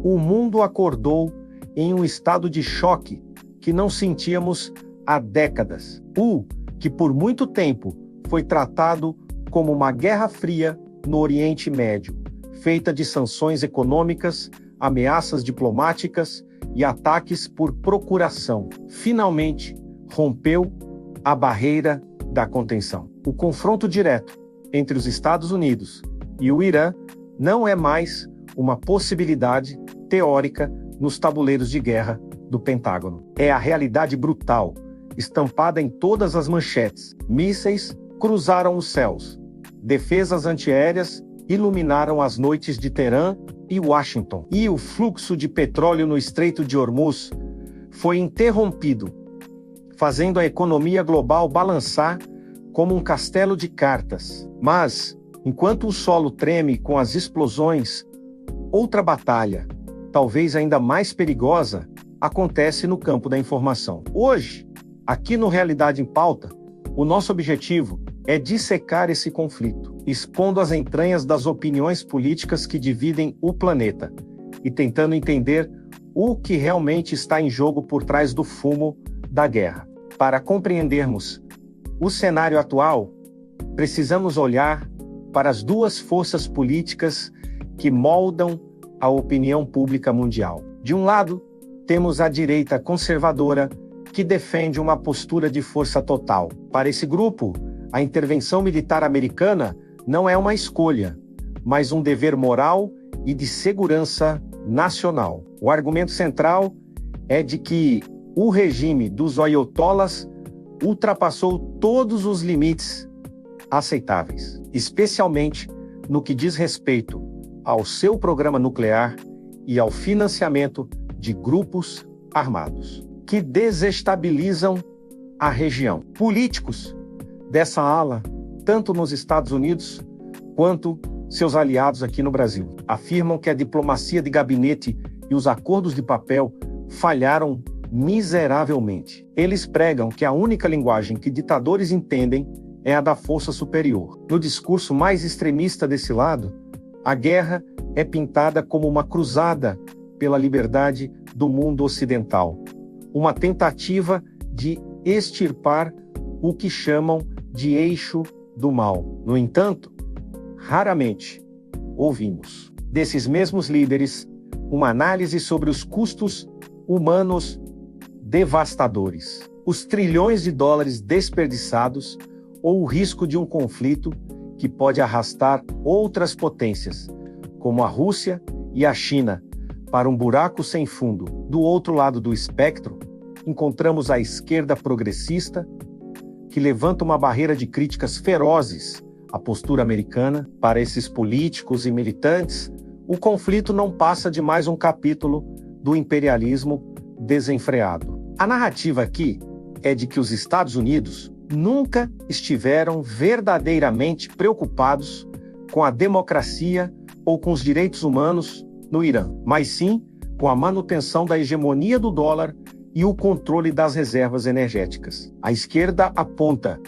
o mundo acordou em um estado de choque que não sentíamos há décadas. Que por muito tempo foi tratado como uma guerra fria no Oriente Médio, feita de sanções econômicas, ameaças diplomáticas e ataques por procuração. Finalmente, rompeu a barreira da contenção. O confronto direto entre os Estados Unidos e o Irã não é mais uma possibilidade teórica nos tabuleiros de guerra do Pentágono. É a realidade brutal, estampada em todas as manchetes. Mísseis cruzaram os céus. Defesas antiaéreas iluminaram as noites de Teherã e Washington. E o fluxo de petróleo no Estreito de Hormuz foi interrompido, fazendo a economia global balançar como um castelo de cartas. Mas, enquanto o solo treme com as explosões, outra batalha, talvez ainda mais perigosa, acontece no campo da informação. Hoje, aqui no Realidade em Pauta, o nosso objetivo é dissecar esse conflito, expondo as entranhas das opiniões políticas que dividem o planeta e tentando entender o que realmente está em jogo por trás do fumo da guerra. Para compreendermos o cenário atual, precisamos olhar para as duas forças políticas que moldam a opinião pública mundial. De um lado, temos a direita conservadora, que defende uma postura de força total. Para esse grupo, a intervenção militar americana não é uma escolha, mas um dever moral e de segurança nacional. O argumento central é de que o regime dos ayatollahs ultrapassou todos os limites aceitáveis, especialmente no que diz respeito ao seu programa nuclear e ao financiamento de grupos armados que desestabilizam a região. Políticos dessa ala, tanto nos Estados Unidos quanto seus aliados aqui no Brasil, afirmam que a diplomacia de gabinete e os acordos de papel falharam miseravelmente. Eles pregam que a única linguagem que ditadores entendem é a da força superior. No discurso mais extremista desse lado, a guerra é pintada como uma cruzada pela liberdade do mundo ocidental, uma tentativa de extirpar o que chamam de eixo do mal. No entanto, raramente ouvimos desses mesmos líderes uma análise sobre os custos humanos devastadores, os trilhões de dólares desperdiçados ou o risco de um conflito que pode arrastar outras potências, como a Rússia e a China, para um buraco sem fundo. Do outro lado do espectro, encontramos a esquerda progressista, que levanta uma barreira de críticas ferozes à postura americana. Para esses políticos e militantes, o conflito não passa de mais um capítulo do imperialismo desenfreado. A narrativa aqui é de que os Estados Unidos nunca estiveram verdadeiramente preocupados com a democracia ou com os direitos humanos no Irã, mas sim com a manutenção da hegemonia do dólar e o controle das reservas energéticas. A esquerda aponta,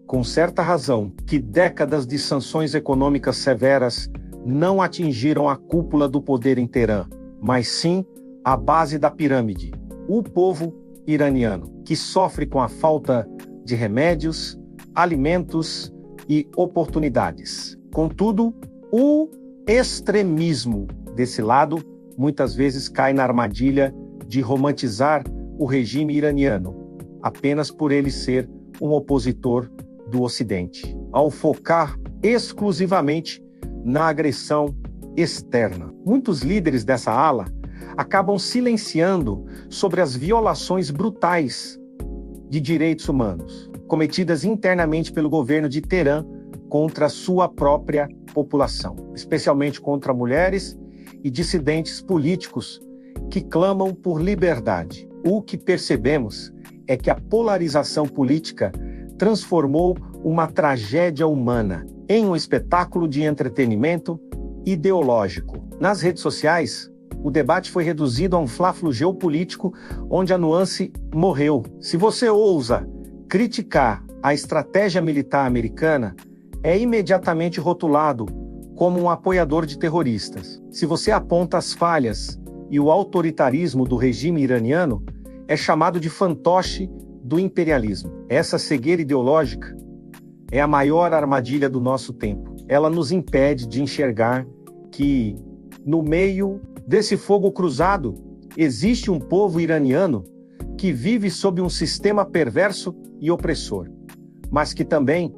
com certa razão, que décadas de sanções econômicas severas não atingiram a cúpula do poder em Teherã, mas sim a base da pirâmide, o povo iraniano, que sofre com a falta de remédios, alimentos e oportunidades. Contudo, o extremismo desse lado muitas vezes cai na armadilha de romantizar o regime iraniano, apenas por ele ser um opositor do Ocidente, ao focar exclusivamente na agressão externa. Muitos líderes dessa ala acabam silenciando sobre as violações brutais de direitos humanos, cometidas internamente pelo governo de Teherã contra sua própria população, especialmente contra mulheres e dissidentes políticos que clamam por liberdade. O que percebemos é que a polarização política transformou uma tragédia humana em um espetáculo de entretenimento ideológico. Nas redes sociais, o debate foi reduzido a um fla-flu geopolítico onde a nuance morreu. Se você ousa criticar a estratégia militar americana, é imediatamente rotulado como um apoiador de terroristas. Se você aponta as falhas e o autoritarismo do regime iraniano é chamado de fantoche do imperialismo. Essa cegueira ideológica é a maior armadilha do nosso tempo. Ela nos impede de enxergar que, no meio desse fogo cruzado, existe um povo iraniano que vive sob um sistema perverso e opressor, mas que também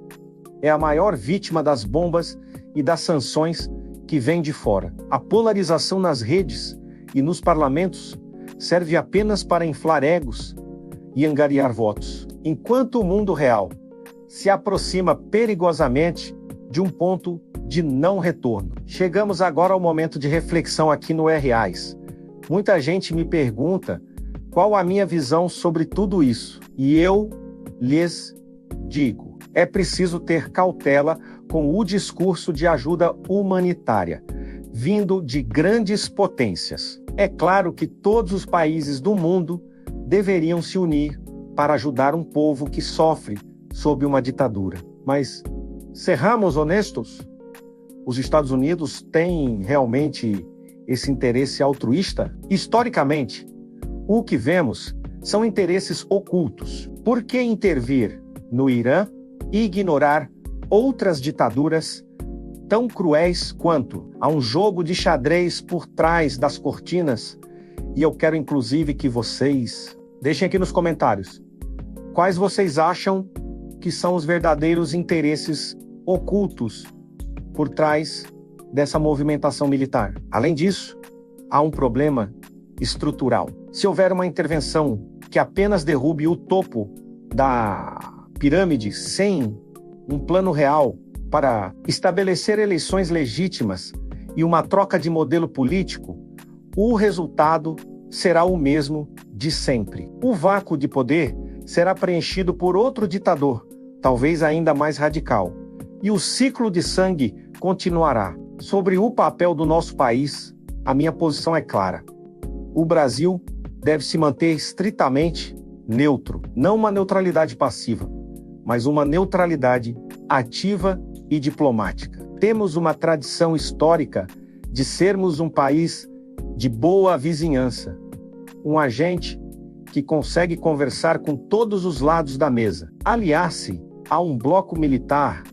é a maior vítima das bombas e das sanções que vêm de fora. A polarização nas redes e nos parlamentos serve apenas para inflar egos e angariar votos, enquanto o mundo real se aproxima perigosamente de um ponto de não retorno. Chegamos agora ao momento de reflexão aqui no R-Ais. Muita gente me pergunta qual a minha visão sobre tudo isso, e eu lhes digo: é preciso ter cautela com o discurso de ajuda humanitária, vindo de grandes potências. É claro que todos os países do mundo deveriam se unir para ajudar um povo que sofre sob uma ditadura. Mas, sejamos honestos, os Estados Unidos têm realmente esse interesse altruísta? Historicamente, o que vemos são interesses ocultos. Por que intervir no Irã e ignorar outras ditaduras tão cruéis quanto? Há um jogo de xadrez por trás das cortinas, e eu quero inclusive que vocês deixem aqui nos comentários quais vocês acham que são os verdadeiros interesses ocultos por trás dessa movimentação militar. Além disso, há um problema estrutural. Se houver uma intervenção que apenas derrube o topo da pirâmide sem um plano real para estabelecer eleições legítimas e uma troca de modelo político, o resultado será o mesmo de sempre. O vácuo de poder será preenchido por outro ditador, talvez ainda mais radical, e o ciclo de sangue continuará. Sobre o papel do nosso país, a minha posição é clara. O Brasil deve se manter estritamente neutro, não uma neutralidade passiva, mas uma neutralidade ativa e diplomática. Temos uma tradição histórica de sermos um país de boa vizinhança, um agente que consegue conversar com todos os lados da mesa. Aliar-se a um bloco militar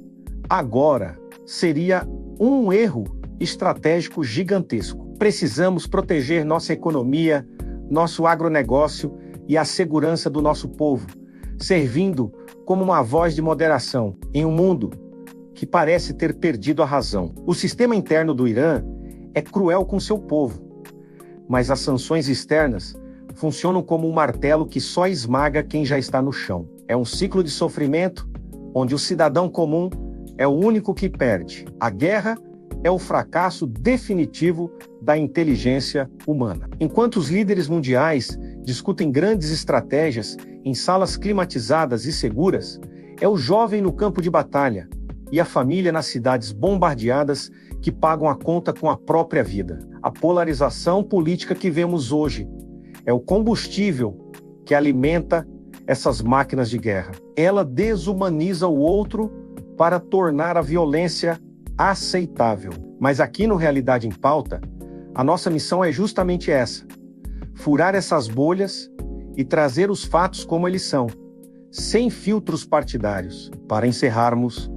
agora seria um erro estratégico gigantesco. Precisamos proteger nossa economia, nosso agronegócio e a segurança do nosso povo, servindo como uma voz de moderação em um mundo que parece ter perdido a razão. O sistema interno do Irã é cruel com seu povo, mas as sanções externas funcionam como um martelo que só esmaga quem já está no chão. É um ciclo de sofrimento onde o cidadão comum é o único que perde. A guerra é o fracasso definitivo da inteligência humana. Enquanto os líderes mundiais discutem grandes estratégias em salas climatizadas e seguras, é o jovem no campo de batalha e a família nas cidades bombardeadas que pagam a conta com a própria vida. A polarização política que vemos hoje é o combustível que alimenta essas máquinas de guerra. Ela desumaniza o outro para tornar a violência aceitável. Mas aqui no Realidade em Pauta, a nossa missão é justamente essa: furar essas bolhas e trazer os fatos como eles são, sem filtros partidários. Para encerrarmos,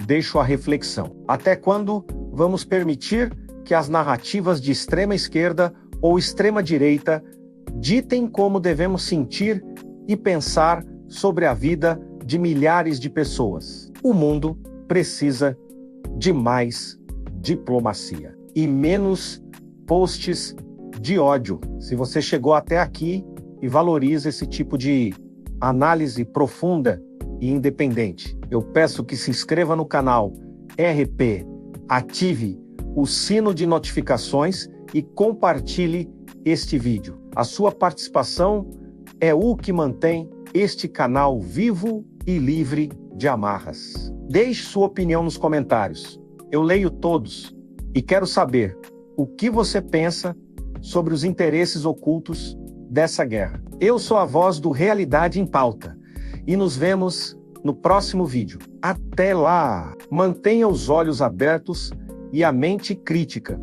deixo a reflexão. Até quando vamos permitir que as narrativas de extrema esquerda ou extrema direita ditem como devemos sentir e pensar sobre a vida de milhares de pessoas? O mundo precisa de mais diplomacia e menos posts de ódio. Se você chegou até aqui e valoriza esse tipo de análise profunda e independente, eu peço que se inscreva no canal RP, ative o sino de notificações e compartilhe este vídeo. A sua participação é o que mantém este canal vivo e livre de amarras. Deixe sua opinião nos comentários. Eu leio todos e quero saber o que você pensa sobre os interesses ocultos dessa guerra. Eu sou a voz do Realidade em Pauta e nos vemos no próximo vídeo. Até lá! Mantenha os olhos abertos e a mente crítica.